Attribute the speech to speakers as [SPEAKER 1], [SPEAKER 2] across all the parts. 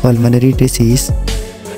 [SPEAKER 1] pulmonary disease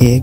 [SPEAKER 1] 1